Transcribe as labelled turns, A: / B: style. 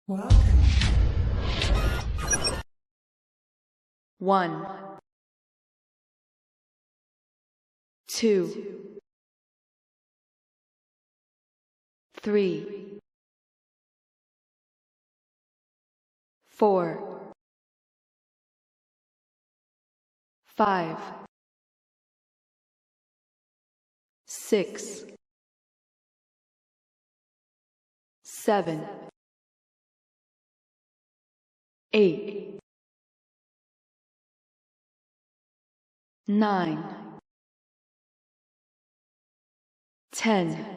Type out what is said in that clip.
A: Welcome.
B: 1, 2, 3, 4, 5, 6, 7, 8, 9, 10,